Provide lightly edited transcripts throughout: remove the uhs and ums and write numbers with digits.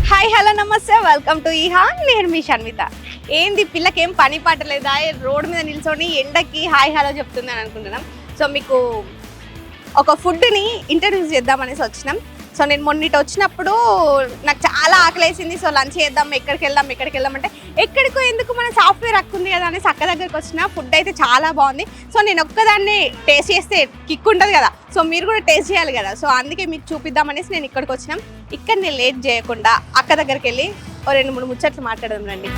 Hi hello నమస్తే welcome to ఈహా. నేను మీ షన్విత. ఏంది పిల్లకి ఏం పని పాట లేదా, రోడ్ మీద నిల్చొని ఎండకి హాయ్ హలో చెప్తుంది అని అనుకుంటున్నాం. సో మీకు ఒక ఫుడ్ని ఇంట్రడ్యూస్ చేద్దామనేసి వచ్చినాం. సో నేను మొన్నటి వచ్చినప్పుడు నాకు చాలా ఆకలేసింది. సో లంచ్ చేద్దాం, ఎక్కడికి వెళ్దాం అంటే ఎక్కడికో ఎందుకు, మన సాఫ్ట్వేర్ అక్కుంది కదా అనేసి అక్క దగ్గరికి వచ్చిన. ఫుడ్ అయితే చాలా బాగుంది. సో నేను ఒక్కదాన్ని టేస్ట్ చేస్తే కిక్ ఉంటుంది కదా, సో మీరు కూడా టేస్ట్ చేయాలి కదా. సో అందుకే మీకు చూపిద్దామనేసి నేను ఇక్కడికి వచ్చినాం. ఇక్కడ నేను లేట్ చేయకుండా అక్క దగ్గరికి వెళ్ళి ఓ 2-3 ముచ్చట్లు మాట్లాడదాం రండి.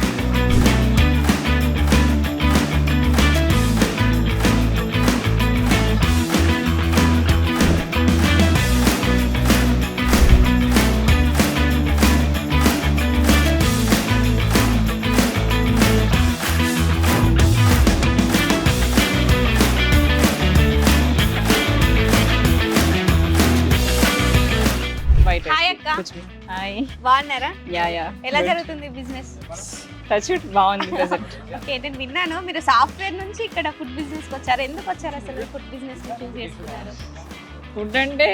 హాయ్ అక్క. హాయ్. బాగున్నారా? యా ఎలా జరుగుతుంది బిజినెస్? టచ్ బాగుంది ప్రెజెంట్. ఓకే, నేను విన్నాను మీరు సాఫ్ట్వేర్ నుంచి ఇక్కడ ఫుడ్ బిజినెస్కి వచ్చారు. ఎందుకు వచ్చారు అసలు? ఫుడ్ బిజినెస్ చూస్ చేసుకున్నారు? ఫుడ్ అంటే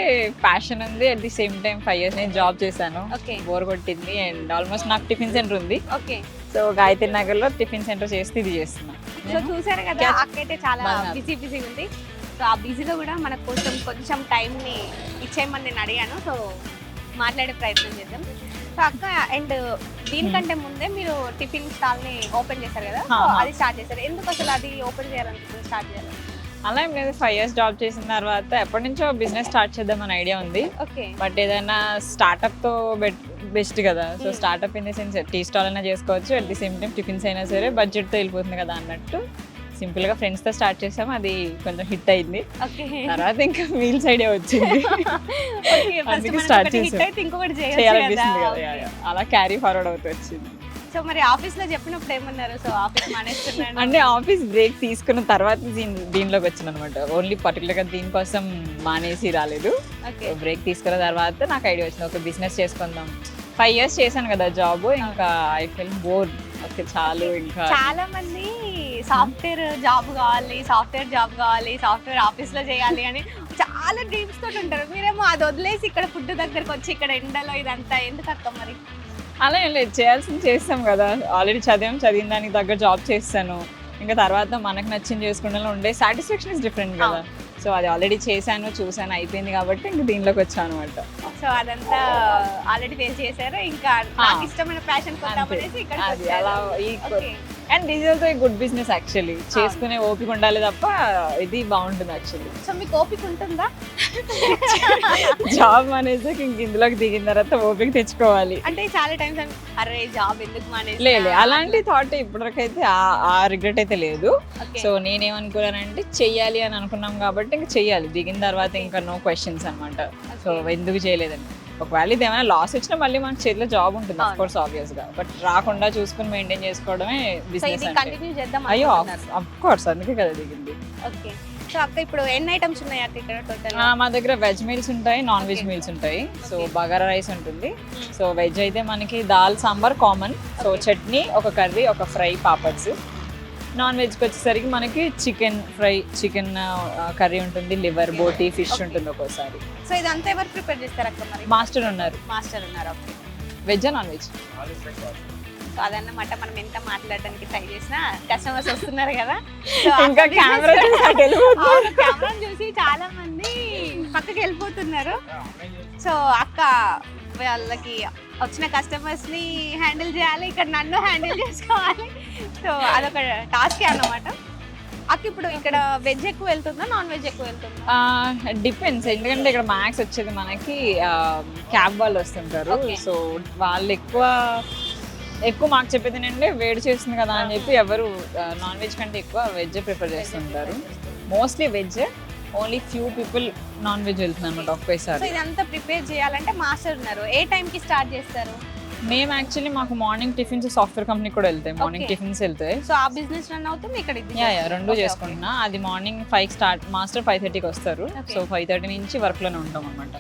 ప్యాషన్ ఉంది. At the same time 5 years నేను జాబ్ చేశాను. ఓకే బోర్ కొట్టింది అండ్ ఆల్మోస్ట్ నాకు టిఫిన్ సెంటర్ ఉంది. ఓకే. సో గాయత్రి నగర్లో టిఫిన్ సెంటర్ చేస్తే ఇది చేస్తున్నా. సో చూసారు కదా, అక్క అయితే చాలా బిజీ ఉంది. సో ఆ బిజీలో కూడా మన కోసం కొంచెం టైంని ఇచ్చేయమని నేను అడిగాను. సో మాట్లాడే ప్రయత్నం చేద్దాం. సో అక్క, అండ్ దీనికంటే ముందే మీరు టిఫిన్ స్టాల్ని ఓపెన్ చేశారు కదా, సో అది స్టార్ట్ చేశారు. ఎందుకు అసలు అది ఓపెన్ చేయాలనుకుంటున్నారు, స్టార్ట్ చేయాలి? అలా ఏం లేదు. 5 years జాబ్ చేసిన తర్వాత ఎప్పటి నుంచో బిజినెస్ స్టార్ట్ చేద్దామని ఐడియా ఉంది. ఓకే. బట్ ఏదైనా స్టార్ట్అప్తో బెస్ట్ కదా. So startup in the sense tea stall అయినా చేసుకోవచ్చు, at the same time tiffins అయినా సరే బడ్జెట్తో వెళ్ళిపోతుంది కదా అన్నట్టు సింపుల్గా ఫ్రెండ్స్తో స్టార్ట్ చేసాము. అది కొంచెం హిట్ అయింది. తర్వాత ఇంకా మీల్స్ ఐడియా వచ్చింది, అందుకే స్టార్ట్ చేయాలనిపిస్తుంది కదా, అలా క్యారీ ఫార్వర్డ్ అవుతూ వచ్చింది. సో మరి ఆఫీస్ లో చెప్పినప్పుడు ఏమన్నారు? సో ఆఫీస్ మానేస్తున్నాను అంటే ఆఫీస్ బ్రేక్ తీసుకున్న తర్వాత దీనిలోకి వచ్చింది అనమాట. ఓన్లీ పర్టికులర్గా దీనికోసం మానేసి రాలేదు. బ్రేక్ తీసుకున్న తర్వాత నాకు ఐడియా వచ్చింది, ఒక బిజినెస్ చేసుకుందాం. 5 years చేశాను కదా జాబ్, ఇంకా ఐ ఫీల్ బోర్. ఓకే చాలు. ఇంకా చాలా మంది సాఫ్ట్వేర్ జాబ్ కావాలి, సాఫ్ట్వేర్ ఆఫీస్ లో చేయాలి అని చాలా డ్రీమ్స్ తోటి ఉంటారు. మీరేమో అది వదిలేసి ఇక్కడ ఫుడ్ దగ్గరకు వచ్చి ఇక్కడ ఎండలో ఇదంతా ఎందుకు అక్క? మరి అలా ఏం లేదు, చేయాల్సింది చేస్తాం కదా. ఆల్రెడీ చదివిన దానికి దగ్గర జాబ్ చేస్తాను. ఇంకా తర్వాత మనకు నచ్చింది చేసుకుంటే ఉండే సాటిస్ఫాక్షన్ ఇస్ డిఫరెంట్ కదా. సో అది ఆల్రెడీ చేశాను, చూసాను, అయిపోయింది కాబట్టి ఇంకా దీనిలోకి వచ్చాను అనమాట. సో అదంతా ఆల్రెడీ ఫేస్ చేశారు. ఇంకా నాకు ఇష్టమైన ప్యాషన్ కొద్దామనేసి ఇక్కడ అలా and this also a good business actually. చేసుకునే ఓపిక ఉండాలి తప్ప ఇది బాగుంటుంది యాక్చువల్లీ. సో మీకు ఓపిక ఉంటుందా? జాబ్ మానేసి ఇంక ఇందులోకి దిగిన తర్వాత ఓపిక తెచ్చుకోవాలి. అంటే చాలా టైమ్స్ అరే జాబ్ ఎందుకు మానేసి, లేదు అలాంటి థాట్ ఇప్పటివరకైతే ఆ రిగ్రెట్ అయితే లేదు. సో నేనేమనుకున్నానంటే చెయ్యాలి అని అనుకున్నాం కాబట్టి ఇంకా చెయ్యాలి. దిగిన తర్వాత ఇంకా నో క్వశ్చన్స్ అనమాట. సో ఎందుకు చేయలేదని, ఒకవేళ ఇది ఏమైనా లాస్ వచ్చినా మళ్ళీ మనకి చేతిలో జాబ్ ఉంటుంది అఫ్ కోర్స్ ఆబ్వియస్ గా. బట్ రాకుండా చూసుకుని మెయింటైన్ చేసుకోవడమే బిజినెస్ అంటే. అయ్యో అఫ్ కోర్స్, అందుకే కదా దిగింది. ఓకే. సో అక్క ఇప్పుడు ఎన్ని ఐటమ్స్ ఉన్నాయి అక్క ఇక్కడ టోటల్? మా దగ్గర వెజ్ మీల్స్ ఉంటాయి, నాన్ వెజ్ మీల్స్ ఉంటాయి. సో బగారా రైస్ ఉంటుంది. సో వెజ్ అయితే మనకి దాల్ సాంబార్ కామన్. సో చట్నీ, ఒక కర్రీ, ఒక ఫ్రై, పాపడ్స్. నాన్ వెజ్కి వచ్చేసరికి మనకి చికెన్ ఫ్రై, చికెన్ కర్రీ ఉంటుంది, లివర్, బోటీ, ఫిష్ ఉంటుంది ఒక్కోసారి. సో ఇదంతా ఎవరు ప్రిపేర్ చేస్తారు అక్క? మరి మాస్టర్ ఉన్నారు. Okay. Veg non veg? So అదన్నమాట. మనం ఎంత మాట్లాడడానికి ట్రై చేసినా కస్టమర్స్ వస్తున్నారు కదా, ఇంకా కెమెరా చూసి చాలా మంది పక్కకి వెళ్ళిపోతున్నారు. సో అక్క వాళ్ళకి వచ్చిన కస్టమర్స్ ని హ్యాండిల్ చేయాలి, ఇక్కడ నన్ను హ్యాండిల్ చేసుకోవాలి. సో అదొక టాస్కే అన్నమాట. అక్క ఇప్పుడు ఇక్కడ వెజ్ ఎక్కువ వెళ్తుందా, నాన్ వెజ్ ఎక్కువ వెళ్తుందా? డిపెండ్స్. ఎందుకంటే ఇక్కడ మ్యాక్స్ వచ్చేది మనకి క్యాబ్ వాళ్ళు వస్తుంటారు. సో వాళ్ళు ఎక్కువ మాకు చెప్పేది ఏంటంటే వేడి చేస్తుంది కదా అని చెప్పి ఎవరు నాన్ వెజ్ కంటే ఎక్కువ వెజ్ ప్రిఫర్ చేస్తుంటారు. Mostly veg, only few people non veg వెళ్తున్నారు అనమాట ఒకేసారి. సో ఇదంతా ప్రిపేర్ చేయాలంటే మాస్టర్ ఉన్నారు. ఏ టైంకి స్టార్ట్ చేస్తారు? మేము యాక్చువల్లీ మాకు మార్నింగ్ టిఫిన్స్ సాఫ్ట్వేర్ కంపెనీ కూడా వెళ్తాయి, మార్నింగ్ టిఫిన్స్ వెళ్తాయి. సో ఆ బిజినెస్ రన్ అవుతుంది ఇక్కడ? రెండు చేసుకుంటున్నా. అది మార్నింగ్ 5 స్టార్ట్, మాస్టర్ 5:30కి వస్తారు. సో 5:30 నుంచి వర్క్లోనే ఉంటాం అనమాట.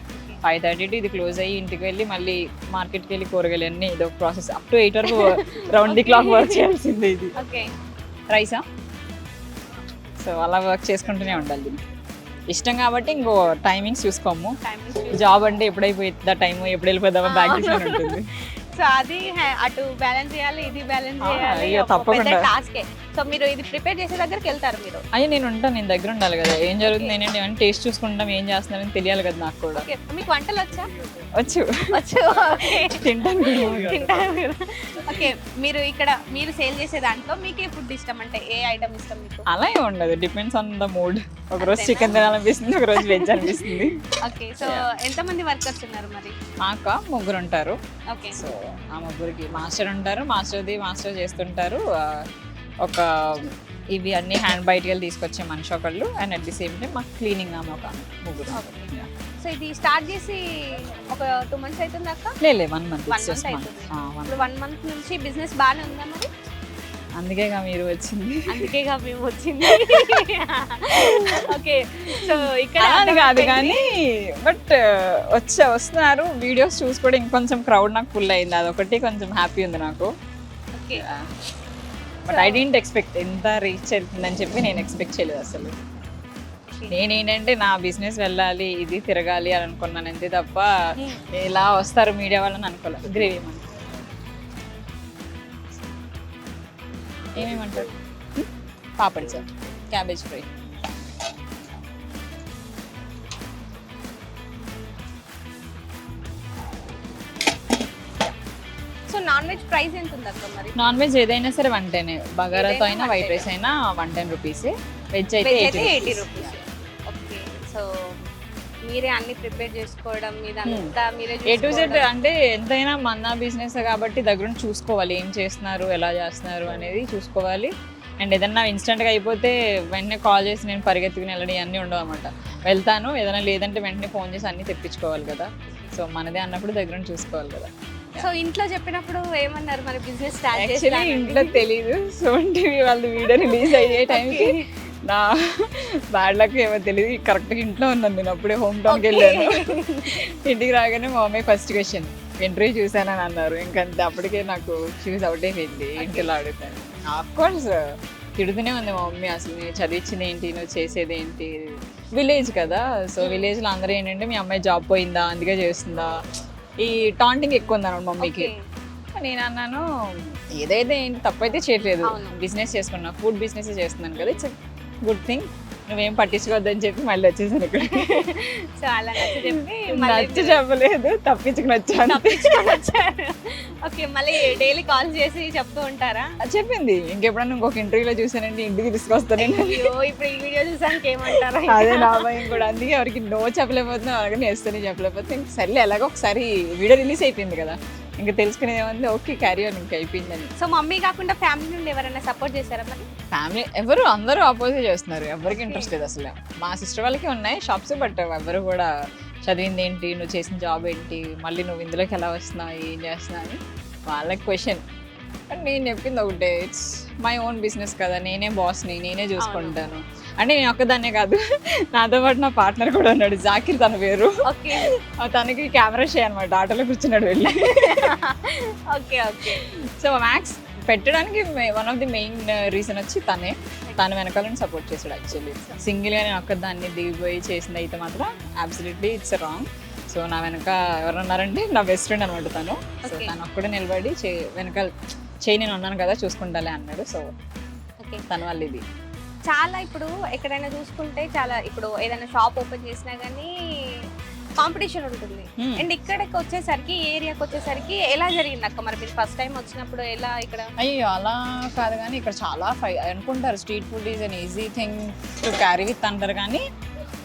5:30 టు ఇది క్లోజ్ అయ్యి ఇంటికి వెళ్ళి మళ్ళీ మార్కెట్కి వెళ్ళి కూరగాయలు అన్నీ ఇదో ప్రాసెస్. అప్ టు 8 వరకు రౌండ్ ది క్లాక్ వర్క్ చేయాల్సిందే. ఇది రైసా? సో అలా వర్క్ చేసుకుంటూనే ఉండాలి. దీనికి ఇష్టం కాబట్టి ఇంకో టైమింగ్స్ చూసుకోము. జాబ్ అంటే ఎప్పుడైపోయిందా టైం, ఎప్పుడు వెళ్ళిపోదామా బ్యాక్ ఉంటుంది. సో అది అటు బ్యాలెన్స్ చేయాలి, ఇది బ్యాలెన్స్ ఆ, చేయాలి, ఇక ఒక తప్పకుండా. పెద్ద టాస్కే. సో మీరు ఇది ప్రిపేర్ చేసే దగ్గరికి వెళ్తారు మీరు? అయ్యో నేను ఉంటాను, నేను దగ్గర ఉండాలి కదా, ఏం జరుగుతుంది ఏంటంటే అని టేస్ట్ చూసుకుంటాం, ఏం చేస్తున్నారని తెలియాలి కదా నాకు కూడా. ఓకే, మీకు వంటలు వచ్చా? వచ్చు వచ్చు. ఓకే, తింటాను కూడా. తింటారు మీరు. ఓకే, మీరు ఇక్కడ మీరు సేల్ చేసే దాంట్లో మీకు ఏ ఫుడ్ ఇష్టం, అంటే ఏ ఐటమ్ ఇష్టం మీకు? అలా ఏమి ఉండదు, డిపెండ్స్ ఆన్ ద మూడ్. ఒకరోజు చికెన్ తినాలనిపిస్తుంది, ఒకరోజు వెజ్ అనిపిస్తుంది. ఓకే, సో ఎంతమంది వర్కర్స్ ఉన్నారు మరి? మాకు 3 ఉంటారు. ఓకే, సో ఆ 3కి మాస్టర్ ఉంటారు, మాస్టర్ చేస్తుంటారు. ఒక ఇవి అన్ని హ్యాండ్ బయటకి తీసుకొచ్చే మనిషి ఒకళ్ళు, and at the same time మాకు క్లీనింగ్ ఆమె ఒక 3. సో ఇది స్టార్ట్ చేసి ఒక 2 months అవుతుంది అక్క? లేదు 1 month. 1 month అవుతుంది. ఇప్పుడు 1 month నుంచి బిజినెస్ బాగానే ఉందా మరి? అందుకేగా మీరు వచ్చింది. అందుకేగా మేము వచ్చింది. ఓకే, సో ఇక్కడ అది కాదు కానీ బట్ వస్తున్నారు వీడియోస్ చూసి కూడా ఇంకొంచెం క్రౌడ్ నాకు ఫుల్ అయింది, అదొకటి కొంచెం హ్యాపీ ఉంది నాకు. Okay, but I didn't expect ఎంత రీచ్ అవుతుందని చెప్పి నేను ఎక్స్పెక్ట్ చేయలేదు అసలు. నేనేంటంటే నా బిజినెస్ వెళ్ళాలి, ఇది తిరగాలి అని అనుకున్నాను అంతే తప్ప ఇలా వస్తారు మీడియా వాళ్ళని అనుకోలేదు. గ్రేవీ ఏమేమంటారు? Papad sir, cabbage fry. So non veg price ఎంత ఉంది అక్క మరి? నాన్ వెజ్ ఏదైనా సరే 110, బగారాతో అయినా వైట్ రైస్ అయినా 110 రూపీస్, వెజ్ అయితే 80 రూపీస్. ఓకే, సో మీరే అన్ని ప్రిపేర్ చేసుకోవడం ఇదంతా మీరే ఏ టు జెడ్, అంటే ఎంతైనా మన బిజినెస్ కాబట్టి దగ్గర చూసుకోవాలి, ఏం చేస్తున్నారు, ఎలా చేస్తున్నారు అనేది చూసుకోవాలి. అండ్ ఏదన్నా ఇన్స్టెంట్గా అయిపోతే వెంటనే కాల్ చేసి నేను పరిగెత్తుకుని వెళ్ళడం ఇవన్నీ ఉండవు అనమాట. వెళ్తాను, ఏదైనా లేదంటే వెంటనే ఫోన్ చేసి అన్నీ తెప్పించుకోవాలి కదా. సో మనదే అన్నప్పుడు దగ్గర చూసుకోవాలి కదా. సో ఇంట్లో చెప్పినప్పుడు ఏమన్నారు మరి బిజినెస్ స్టార్ట్ యాక్చువల్లీ ఇంట్లో తెలీదు, సోన్ టీవీ వాళ్ళు వీడియో రిలీజ్ అయ్యే టైంకి నా బ్యాడ్ లక్ ఏమో తెలియదు, కరెక్ట్గా ఇంట్లో ఉన్నాను నేను, అప్పుడే హోమ్ టౌన్కి వెళ్ళాను. ఇంటికి రాగానే మా మమ్మీ ఫస్ట్ క్వశ్చన్ ఇంటర్వ్యూ చూసానని అన్నారు. ఇంకంతే, అప్పటికే నాకు ఫ్యూజ్ అవుట్ అయిపోయింది ఇంటిలో అడుగుతాను. ఆఫ్కోర్స్ తిడుతూనే ఉంది మా మమ్మీ, అసలు నేను చదివించింది ఏంటి, నువ్వు చేసేది ఏంటి, విలేజ్ కదా. సో విలేజ్లో అందరూ ఏంటంటే మీ అమ్మాయి జాబ్ పోయిందా అందుకే చేస్తుందా, ఈ టాంటింగ్ ఎక్కువ ఉంది అన్నమాట మమ్మీకి. నేను అన్నాను ఏదైతే ఏంటి తప్పైతే చేయట్లేదు, బిజినెస్ చేసుకున్నా, ఫుడ్ బిజినెస్ చేస్తున్నాను కదా, ఇట్స్ గుడ్ థింగ్, నువ్వేం పట్టించుకోవద్దని చెప్పి మళ్ళీ వచ్చేసాను ఇక్కడ. సో అలా చెప్పి నచ్చి చెప్పలేదు, తప్పించుకుని వచ్చాను. ఓకే, మళ్ళీ డైలీ కాల్ చేసి చెప్తూ ఉంటారా? చెప్పింది, ఇంకెప్పుడన్నా ఇంకొక ఇంటర్వ్యూలో చూసానంటే ఇంటికి తీసుకొస్తాను. ఇప్పుడు ఈ వీడియో చూసానికి ఏమంటారా? అదే నా భయం కూడా, అందుకే ఎవరికి నో చెప్పలేకపోతున్నా, అలాగే నేస్తూనే చెప్పలేకపోతే ఇంక సర్లే ఎలాగో ఒకసారి వీడియో రిలీజ్ అయిపోయింది కదా, ఇంకా తెలుసుకునేది ఏమంది, ఓకే క్యారీ ఆన్, ఇంకా అయిపోయిందని. సో మమ్మీ కాకుండా ఫ్యామిలీ నుండి ఎవరైనా సపోర్ట్ చేశారా మరి? ఫ్యామిలీ ఎవరు, అందరూ ఆపోజిట్ చేస్తున్నారు, ఎవరికి ఇంట్రెస్ట్ లేదు అసలు. మా సిస్టర్ వాళ్ళకి ఉన్నాయి షాప్స్, బట్ ఎవరు కూడా చదివింది ఏంటి, నువ్వు చేసిన జాబ్ ఏంటి, మళ్ళీ నువ్వు ఇందులోకి ఎలా వస్తున్నావు, ఏం చేస్తున్నావు అని వాళ్ళకి క్వశ్చన్. బట్ నేను చెప్పింది ఒకటే, ఇట్స్ మై ఓన్ బిజినెస్ కదా, నేనే బాస్ని, నేనే చూసుకుంటాను. అంటే నేను ఒక్కదాన్నే కాదు, నాతో పాటు నా పార్ట్నర్ కూడా ఉన్నాడు, జాకిర్ తన పేరు. తనకి కెమెరా షే అనమాట, ఆటోలో కూర్చున్నాడు వెళ్ళి. ఓకే ఓకే, సో మ్యాక్స్ పెట్టడానికి one of the main reason వచ్చి తను వెనకాలని సపోర్ట్ చేశాడు. యాక్చువల్లీ సింగిల్గా నేను ఒక్కదాన్ని దిగిపోయి చేసింది అయితే మాత్రం అబ్సల్యూట్లీ ఇట్స్ రాంగ్. సో నా వెనక ఎవరన్నారంటే నా బెస్ట్ ఫ్రెండ్ అనమాట తను. సో తను ఒక్కడే నిలబడి వెనకాల నేను ఉన్నాను కదా చూసుకుంటాలే అన్నాడు. సో తను వాళ్ళు ఇది చాలా ఇప్పుడు ఎక్కడైనా చూసుకుంటే చాలా ఇప్పుడు ఏదైనా షాప్ ఓపెన్ చేసినా కానీ కాంపిటీషన్ ఉంటుంది. అండ్ ఇక్కడికి వచ్చేసరికి ఏరియాకి వచ్చేసరికి ఎలా జరిగింది అక్క మరి? మీరు ఫస్ట్ టైం వచ్చినప్పుడు ఎలా ఇక్కడ? అయ్యో అలా కాదు కానీ ఇక్కడ చాలా అనుకుంటారు street food is an easy thing to carry with అంటారు, కానీ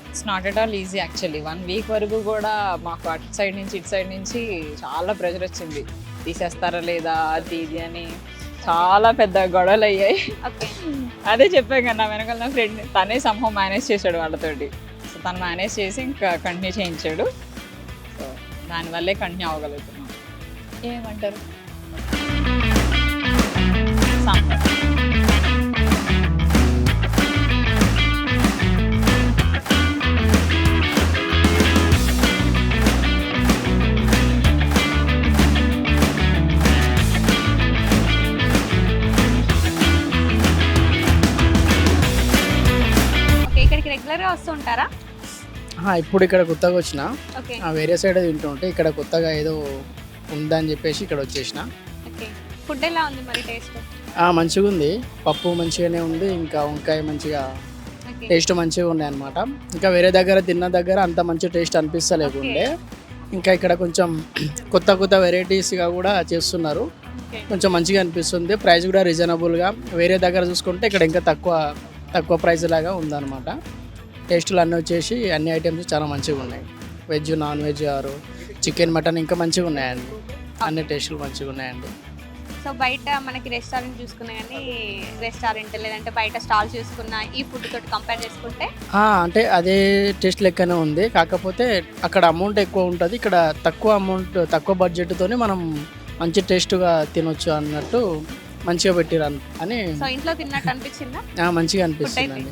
it's not at all easy. Actually 1 week వరకు కూడా మాకు అటు సైడ్ నుంచి ఇటు సైడ్ నుంచి చాలా ప్రెషర్ వచ్చింది, తీసేస్తారా లేదా అది ఇది అని చాలా పెద్ద గొడవలు అయ్యాయి. అదే చెప్పాను కదా, నా వెనకాల నా ఫ్రెండ్ తనే సంహం మేనేజ్ చేశాడు వాళ్ళతోటి. సో తను మేనేజ్ చేసి ఇంకా కంటిన్యూ చేయించాడు. సో దానివల్లే కంటిన్యూ అవ్వగలుగుతున్నాం. ఏమంటారు సాంబార్. రెగ్యులర్గా వస్తుంటారా? ఇప్పుడు ఇక్కడ కొత్తగా వచ్చిన వేరే సైడ్ తింటూ ఉంటే ఇక్కడ కొత్తగా ఏదో ఉందని చెప్పేసి ఇక్కడ వచ్చేసిన. ఓకే, ఫుడ్ ఎలా ఉంది మరి టేస్ట్? మంచిగా ఉంది, పప్పు మంచిగానే ఉంది, ఇంకా వంకాయ మంచిగా ఓకే టేస్ట్ మంచిగా ఉన్నాయి అనమాట. ఇంకా వేరే దగ్గర తిన్న దగ్గర అంత మంచి టేస్ట్ అనిపిస్తలేకుండే. ఇంకా ఇక్కడ కొంచెం కొత్త కొత్త వెరైటీస్గా కూడా చేస్తున్నారు, ఓకే కొంచెం మంచిగా అనిపిస్తుంది. ప్రైస్ కూడా రీజనబుల్గా, వేరే దగ్గర చూసుకుంటే ఇక్కడ ఇంకా తక్కువ ప్రైస్ లాగా ఉందన్నమాట. టేస్టులు అన్నీ వచ్చేసి అన్ని ఐటమ్స్ చాలా మంచిగా ఉన్నాయి. వెజ్, నాన్ వెజ్, ఆరు చికెన్, మటన్ ఇంకా మంచిగా ఉన్నాయండి. అన్ని టేస్టులు మంచిగా ఉన్నాయండి. సో బయట మనకి రెస్టారెంట్ చూసుకున్నా కానీ రెస్టారెంట్ లేదంటే బయట స్టాల్ చూసుకున్నా ఈ ఫుడ్ తోటి కంపేర్ చేసుకుంటే అంటే అదే టేస్ట్ లెక్కనే ఉంది, కాకపోతే అక్కడ అమౌంట్ ఎక్కువ ఉంటుంది, ఇక్కడ తక్కువ బడ్జెట్తోనే మనం మంచి టేస్ట్గా తినొచ్చు అన్నట్టు మంచిగా పెట్టిరు అని సో ఇంట్లో తిన్నట్టు అనిపించిందా? మంచిగా అనిపిస్తుందండి.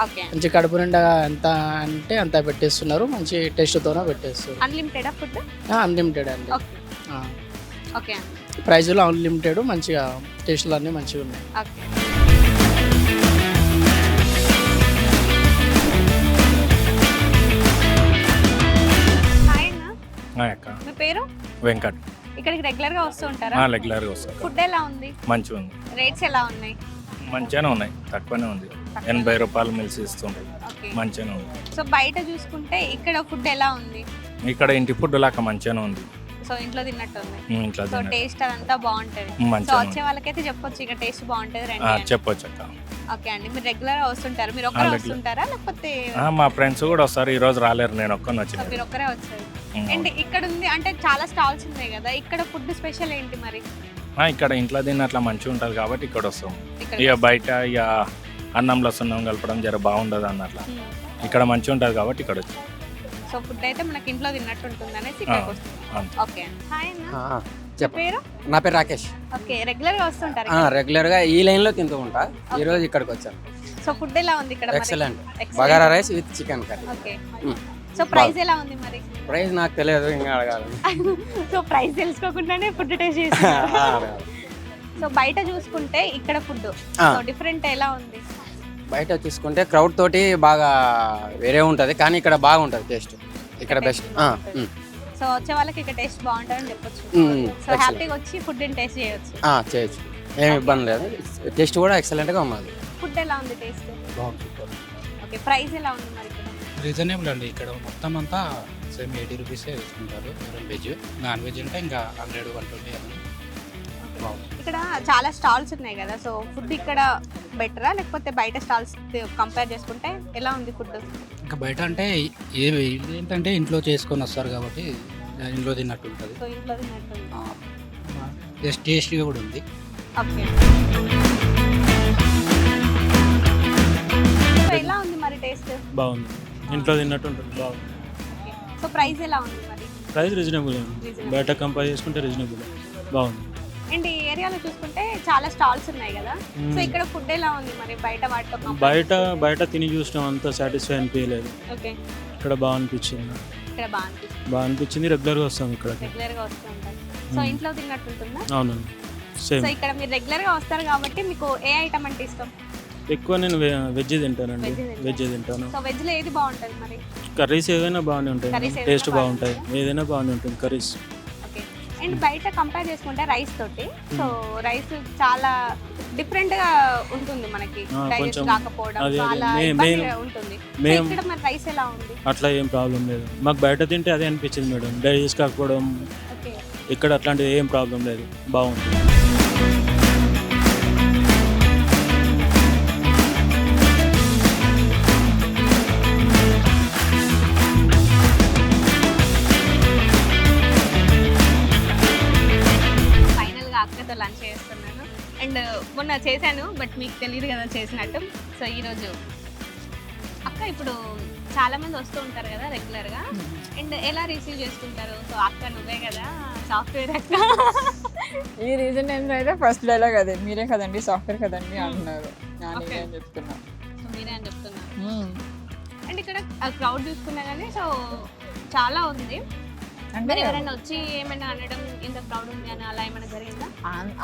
ఓకే, మంచి కడుపు నిండా ఎంత అంటే అంత పెట్టేస్తున్నారు, మంచి టేస్ట్తోనే పెట్టేస్తారు. Unlimited food? అన్లిమిటెడ్ అండి. ఓకే ఓకే ప్రైజ్లో అన్లిమిటెడ్, మంచిగా టేస్ట్లు అన్నీ మంచిగా ఉన్నాయి. ఓకే. హాయ్ అన్న, అక్క మీ పేరు? వెంకట్. ఇక్కడికి రెగ్యులర్ గా వస్తూ ఉంటారా? రెగ్యులర్గా వస్తాను. ఫుడ్ ఎలా ఉంది? మంచిగా ఉంది, రేట్స్ ఎలా ఉన్నాయి? మంచిగానే ఉన్నాయి, తక్కువనే ఉంది. 80 రూపాయలు మిల్సి ఇస్తుండ్రు, ఓకే. మంచిగానే ఉంది. సో బయట చూసుకుంటే ఇక్కడ ఫుడ్ ఎలా ఉంది? ఇక్కడ ఇంటి ఫుడ్ లాగా మంచిగానే ఉంది, సో ఇంట్లో తిన్నట్టు ఉంది. ఇంట్లో సో టేస్ట్ అదంతా బాగుంటది. సో మంచిగా వచ్చే వాళ్ళకైతే చెప్పొచ్చు ఇక్కడ టేస్ట్ బాగుంటది రండి అని. చెప్పొచ్చు అక్క. ఓకే అండి, మీరు రెగ్యులర్ గా వస్తుంటారు? మీరు ఒక్కరే వస్తుంటారా లేకపోతే మా ఫ్రెండ్స్ కూడా వస్తారు, ఈ రోజు రాలేరు, నేను ఒక్కని వచ్చిన. మీరు ఒక్కరే వచ్చారు? అండ్ ఇక్కడ ఉంది అంటే చాలా స్టాల్స్ ఉన్నాయి కదా, ఇక్కడ ఫుడ్ స్పెషల్ ఏంటి మరి? ఇక్కడ ఇంట్లో తిన్న అట్లా మంచిగా ఉంటుంది కాబట్టి ఇక్కడ వస్తాం. ఇక్కడ ఇక బయట ఇక అన్నంలో సున్నం కలపడం జర బాగుండదు అన్నట్ల, ఇక్కడ మంచిగా ఉంటుంది కాబట్టి ఇక్కడ వచ్చాం. సో ఫుడ్ అయితే మనకి ఇంట్లో తిన్నట్టు ఉంటుంది అనేసి ఇక్కడికి వస్తాం. ఓకే. హాయ్ అన్న, పేరు? నా పేరు రాకేష్. ఓకే, రెగ్యులర్ గా వస్తుంటారు? రెగ్యులర్ గా ఈ లైన్ లో తింటూ ఉంటా, ఈ రోజు ఇక్కడికి వచ్చాను. సో ఫుడ్ ఎలా ఉంది ఇక్కడ? Excellent, bagara rice with chicken curry. Okay. So price ఎలా ఉంది మరి? ప్రైస్ నాకు తెలియదు, ఇంకా అడగాలి. సో ప్రైస్ తెలుసుకోకుండానే ఫుడ్ టేస్ట్ చేస్తున్నారు. సో బయట చూసుకుంటే ఇక్కడ ఫుడ్ డిఫరెంట్ ఎలా ఉంది? బయట చూసుకుంటే క్రౌడ్ తోటి బాగా వేరే ఉంటది, కానీ ఇక్కడ బాగుంటది టేస్ట్, ఇక్కడ బెస్ట్. సో వచ్చే వాళ్ళకి ఇక్కడ టేస్ట్ బాగుంటుందని చెప్పొచ్చు. సో హ్యాపీగా వచ్చి ఫుడ్ టేస్ట్ చేయొచ్చు. చేయొచ్చు, ఏమి ఇబ్బంది లేదు. టేస్ట్ కూడా ఎక్సలెంట్ గా ఉన్నది. ఫుడ్ ఎలా ఉంది టేస్ట్? ఓకే, ప్రైస్ ఎలా ఉంది మరి ఇక్కడ? రీజనబుల్ అండి, ఇక్కడ మొత్తం అంతా సేమ్ 80 రూపీసే తీసుకుంటారు. వెజ్, నాన్ వెజ్ అంటే ఇంకా 100, 120 అని. ఇక్కడ చాలా స్టాల్స్ ఉన్నాయి కదా, సో ఫుడ్ ఇక్కడ బెటరా లేకపోతే బయట స్టాల్స్ కంపేర్ చేసుకుంటే ఎలా ఉంది ఫుడ్? ఇంకా బయట అంటే ఏంటంటే ఇంట్లో చేసుకొని వస్తారు కాబట్టి ఇంట్లో తిన్నట్టు ఉంటుంది, సో ఇంట్లో తిన్నట్టు టేస్టీగా కూడా ఉంది. ఓకే. సో ఎలా ఉంది మరి టేస్ట్? బాగుంది, ఇంట్లో తిన్నట్టు ఉంటుంది, బాగుంది. సో ప్రైస్ ఎలా ఉంది మరి? ప్రైస్ రీజనబుల్ ఉంది, బయట కంపేర్ చేసుకుంటే రీజనబుల్, బాగుంది. అండ్ ఈ ఏరియాలో చూసుకుంటే చాలా స్టాల్స్ ఉన్నాయి కదా, సో ఇక్కడ ఫుడ్ ఎలా ఉంది మరి బయట వాటితో compare బయట తిని చూసినాం, అంత సాటిస్ఫై అనిపించలేదు. ఓకే, ఇక్కడ బాగా అనిపించింది, ఇక్కడ బాగా అనిపించింది. రెగ్యులర్గా వస్తాం ఇక్కడ. రెగ్యులర్ గా వస్తూ ఉంటారు, సో ఇంట్లో తిన్నట్టు ఉంటుందా? అవునండి, సో సేమ్. ఇక్కడ మీరు రెగ్యులర్ గా వస్తారు కాబట్టి మీకు ఏ ఐటమ్ అంటే ఇష్టం? ఎక్కువ నేను వెజ్ తింటానండి, Veg వెజ్ తింటాను. సో వెజ్ లో ఏది బాగుంటుంది మరి? కర్రీస్ ఏదైనా బాగానే ఉంటాయి, Curries ఏదైనా టేస్ట్ బాగుంటాయి, ఏదైనా బాగానే ఉంటుంది కర్రీస్. ఓకే. అండ్ బయట కంపేర్ చేసుకుంటే రైస్ తోటి, సో రైస్ చాలా డిఫరెంట్ గా ఉంటుంది మనకి, డైజెస్ట్ కొంచెం కాకపోవడం అదే చాలా మే- ఇబ్బందిగా ఉంటుంది. సో మేము ఇక్కడ మరి రైస్ ఎలా ఉంది? అట్లా ఏం ప్రాబ్లం లేదు, మాకు బయట తింటే అదే అనిపించింది మేడం, డైజెస్ట్ కాకపోవడం. ఓకే. ఇక్కడ అట్లాంటిది ఏం ప్రాబ్లం లేదు, బాగుంది. ఫైనల్గా అక్కతో లంచ్ చేస్తున్నాను, అండ్ మొన్న చేశాను బట్ మీకు తెలియదు కదా చేసినట్టు. సో ఈరోజు అక్క, ఇప్పుడు చాలా మంది వస్తూ ఉంటారు కదా రెగ్యులర్గా, అండ్ ఎలా రిసీవ్ చేసుకుంటారు? సో అక్క నువ్వే కదా సాఫ్ట్వేర్ అక్క. ఈ రీజన్ ఏంటంటే ఫస్ట్ డైలాగ్ అదే, మీరే కదండి సాఫ్ట్వేర్ కదండి అంటున్నారు, Okay. అని చెప్తున్నా. సో మీరే అని చెప్తున్నారు. అండ్ ఇక్కడ క్రౌడ్ చూసుకున్నా కానీ సో చాలా ఉంది. అంటే మరి ఎవరైనా వచ్చి ఏమైనా అనడం ఇంత క్రౌడ్ ఉంది అని అలా ఏమైనా జరిగిందా?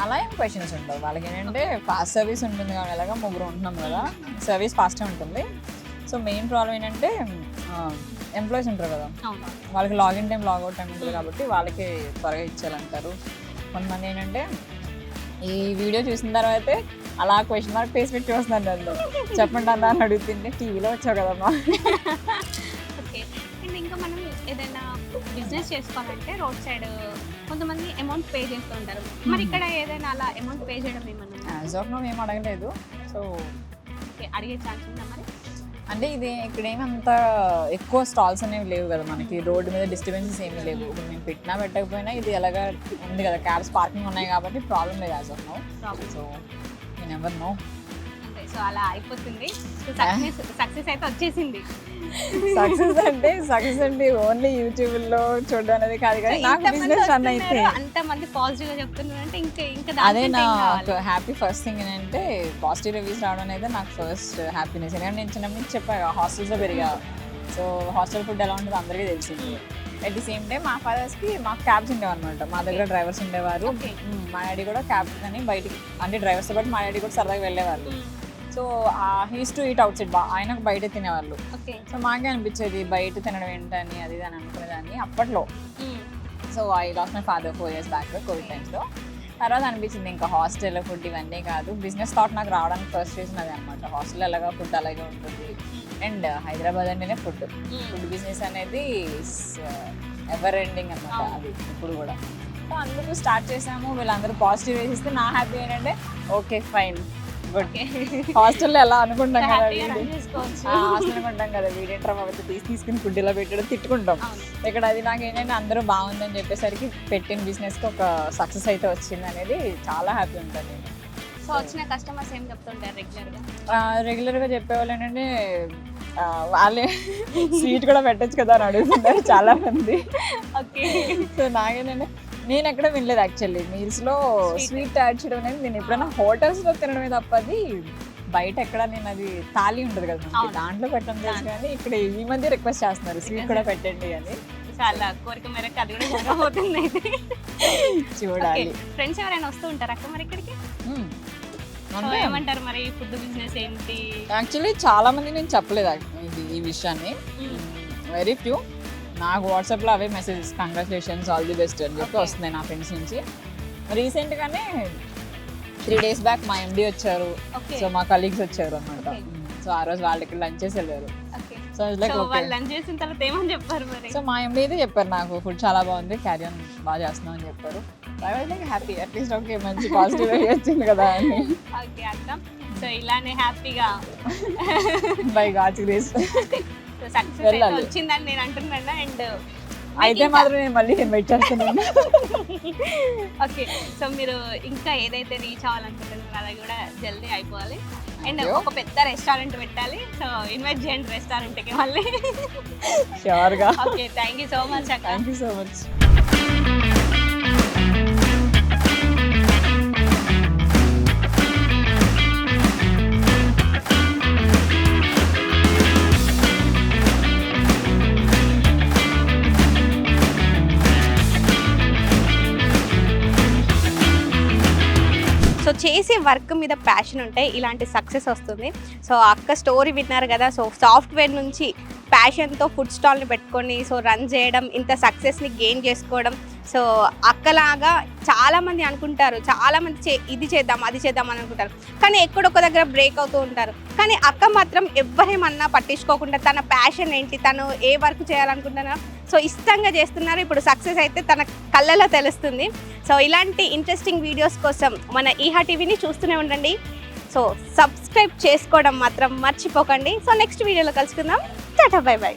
అలా ఏం క్వశ్చన్స్ ఉండవు వాళ్ళకి. ఏంటంటే ఫాస్ట్ సర్వీస్ ఉంటుంది కానీ ఎలాగా ముగ్గురు ఉంటున్నాం కదా, సర్వీస్ ఫాస్టే ఉంటుంది. సో మెయిన్ ప్రాబ్లం ఏంటంటే ఎంప్లాయీస్ ఉంటారు కదా, అవును. వాళ్ళకి లాగిన్ టైం లాగౌట్ టైం ఉంటుంది కాబట్టి వాళ్ళకి త్వరగా ఇచ్చేయాలంటారు. కొంతమంది ఏంటంటే ఈ వీడియో చూసిన తర్వాతే అలా క్వశ్చన్ మార్క్ ఫేస్ పెట్టి చూస్తున్నారు నన్ను, చెప్పండి అన్న అని అడుగుతుంటే టీవీలో వచ్చావు కదమ్మా. ఓకే. అండ్ ఇంకా మనం ఏదైనా బిజినెస్ చేసుకోవాలంటే రోడ్ సైడ్ కొంతమంది అమౌంట్ పే చేస్తూ ఉంటారు. మరి ఇక్కడ ఏదైనా అలా అమౌంట్ పే చేయడం ఏమన్నా యాజ్ ఆఫ్ నో ఏం అడగలేదు. సో అడిగే ఛాన్స్ ఉందా మరి? అంటే ఇది ఇక్కడ ఏమంత ఎక్కువ స్టాల్స్ అనేవి లేవు కదా మనకి, రోడ్డు మీద డిస్టర్బెన్సెస్ ఏమీ లేవు. ఇప్పుడు మేము పెట్టినా పెట్టకపోయినా ఇది ఎలాగా ఉంది కదా, క్యాబ్స్ పార్కింగ్ ఉన్నాయి కాబట్టి ప్రాబ్లం లేదు as of now. So you never know. అంతే. సో అలా అయిపోతుంది. సక్సెస్ అయితే వచ్చేసింది. సక్సెస్ అంటే ఓన్లీ యూట్యూబ్లో చూడడం అనేది కాదు కానీ నాకు బిజినెస్ రన్ అయితే అంత మంది పాజిటివ్ గా చెప్తున్నారు అంటే ఇంకా అదే నాకు హ్యాపీ. ఫస్ట్ థింగ్ ఏంటంటే పాజిటివ్ రివ్యూస్ రావడం అనేది నాకు ఫస్ట్ హ్యాపీనెస్. ఎందుకంటే నేను చిన్నప్పటి నుంచి చెప్పాను హాస్టల్స్లో పెరిగా, సో హాస్టల్ ఫుడ్ ఎలా ఉంటుందో అందరికీ తెలిసింది. అట్ ది సేమ్ టైం మా ఫాదర్స్కి మాకు క్యాబ్స్ ఉండేవారు అనమాట, మా దగ్గర డ్రైవర్స్ ఉండేవారు. మా డాడీ కూడా క్యాబ్ అని బయటికి అంటే డ్రైవర్స్తో పాటు మా డాడీ కూడా సరదాగా వెళ్ళేవాళ్ళు. So he's to eat out side, ఆయనకు బయట తినేవాళ్ళు. సో మాకే అనిపించేది బయట తినడం ఏంటని అది అని అనుకునేదాన్ని అప్పట్లో. So I lost my father 4 years back Covid టైమ్స్లో. తర్వాత అనిపించింది ఇంకా హాస్టల్ ఫుడ్ ఇవన్నీ కాదు, బిజినెస్ థాట్ నాకు రావడానికి ఫస్ట్ రీజన్ అదే అనమాట. హాస్టల్ ఎలాగా ఫుడ్ అలాగే ఉంటుంది, అండ్ హైదరాబాద్ అంటేనే ఫుడ్ బిజినెస్ అనేది ఎవర్ ఎండింగ్ అనమాట, అది ఇప్పుడు కూడా. సో అందుకు స్టార్ట్ చేసాము. వీళ్ళందరూ పాజిటివ్ వేసిస్తే నా హ్యాపీ ఏంటంటే ఓకే ఫైన్ గుడ్. హాస్టల్లో ఎలా అనుకుంటాం కదా, హాస్టల్ అనుకుంటాం కదా వీడేంట్రా బాబు తీసుకుని ఫుడ్ ఇలా పెట్టడం తిట్టుకుంటాం. ఇక్కడ అది నాకు ఏంటంటే అందరూ బాగుందని చెప్పేసరికి పెట్టిన బిజినెస్కి ఒక సక్సెస్ అయితే వచ్చింది అనేది చాలా హ్యాపీ ఉంటుంది. సో వచ్చిన కస్టమర్స్ ఏం చెప్తుంటారు రెగ్యులర్గా చెప్పేవాళ్ళు ఏంటంటే వాళ్ళే స్వీట్ కూడా పెట్టచ్చు కదా అని అడుగుతున్నారు చాలా మంది. ఓకే. సో నాకేంటంటే నేను ఎక్కడ వినలేదు యాక్చువల్లీ మీల్స్లో స్వీట్ యాడ్ చేయడం అనేది. నేను ఎప్పుడైనా హోటల్స్లో తినడమే తప్పది బయట ఎక్కడ నేను అది థాలీ ఉంటుంది కదా మనకి, దాంట్లో పెట్టడం తెలుసు. కానీ ఇక్కడ ఈ మధ్య రిక్వెస్ట్ చేస్తున్నారు స్వీట్ కూడా పెట్టండి అని. చాలా కోరిక మేరకు అది కూడా జరగబోతుంది అయితే చూడాలి. ఫ్రెండ్స్ ఎవరైనా వస్తూ ఉంటారు అక్క మరి ఇక్కడికి? ఏమంటారు మరి ఫుడ్ బిజినెస్ ఏంటి? యాక్చువల్లీ చాలా మంది నేను చెప్పలేదు ఈ విషయాన్ని, వెరీ ఫ్యూ. నాకు వాట్సాప్లో అవే messages congratulations all the best అని చెప్పి వస్తున్నాయి నా ఫ్రెండ్స్ నుంచి. రీసెంట్గానే 3 days బ్యాక్ మా ఎండి వచ్చారు, సో మా కలీగ్స్ వచ్చారు అనమాట. సో ఆ రోజు వాళ్ళు ఇక్కడ లంచ్ చేసి వెళ్ళారు. సో లంచ్ చేసిన తర్వాత ఏమని చెప్పారు మరి? సో మా ఎండి అయితే చెప్పారు నాకు ఫుడ్ చాలా బాగుంది, క్యారీ ఆన్ బాగా చేస్తున్నాం అని చెప్పారు. I was like happy, at least okay మంచి పాజిటివ్ వచ్చింది కదా అని. ఓకే అర్థం. సో ఇలానే హ్యాపీగా బై గాడ్స్ గ్రేస్ సక్సెస్ అయితే వచ్చిందని నేను అంటున్నాను. అండ్ అయితే మాత్రం నేను మళ్ళీ ఇన్వైట్ చేస్తున్నాను. ఓకే. సో మీరు ఇంకా ఏదైతే రీచ్ అవ్వాలనుకుంటున్నారో అది కూడా జల్దీ అయిపోవాలి. అండ్ ఒక పెద్ద రెస్టారెంట్ పెట్టాలి. సో ఇన్వైట్ చేయండి రెస్టారెంట్కి మళ్ళీ. షూర్గా. Okay. Thank you so much అక్క. Thank you so much. So చేసే వర్క్ మీద ప్యాషన్ ఉంటే ఇలాంటి సక్సెస్ వస్తుంది. సో అక్క స్టోరీ విన్నారు కదా. సో సాఫ్ట్వేర్ నుంచి ప్యాషన్తో ఫుడ్ స్టాల్ని పెట్టుకొని సో రన్ చేయడం, ఇంత సక్సెస్ని గెయిన్ చేసుకోవడం. సో అక్కలాగా చాలామంది అనుకుంటారు, చాలామంది ఇది చేద్దాం అది చేద్దాం అని అనుకుంటారు, కానీ ఎక్కడొక్క దగ్గర బ్రేక్ అవుతూ ఉంటారు. కానీ అక్క మాత్రం ఎవరేమన్నా పట్టించుకోకుండా తన ప్యాషన్ ఏంటి, తను ఏ వర్క్ చేయాలనుకుంటున్నారో సో ఇష్టంగా చేస్తున్నారు. ఇప్పుడు సక్సెస్ అయితే తన కళ్ళలో తెలుస్తుంది. సో ఇలాంటి ఇంట్రెస్టింగ్ వీడియోస్ కోసం మన ఈహా టీవీని చూస్తూనే ఉండండి. సో సబ్స్క్రైబ్ చేసుకోవడం మాత్రం మర్చిపోకండి. సో నెక్స్ట్ వీడియోలో కలుసుకుందాం. Tata bye by.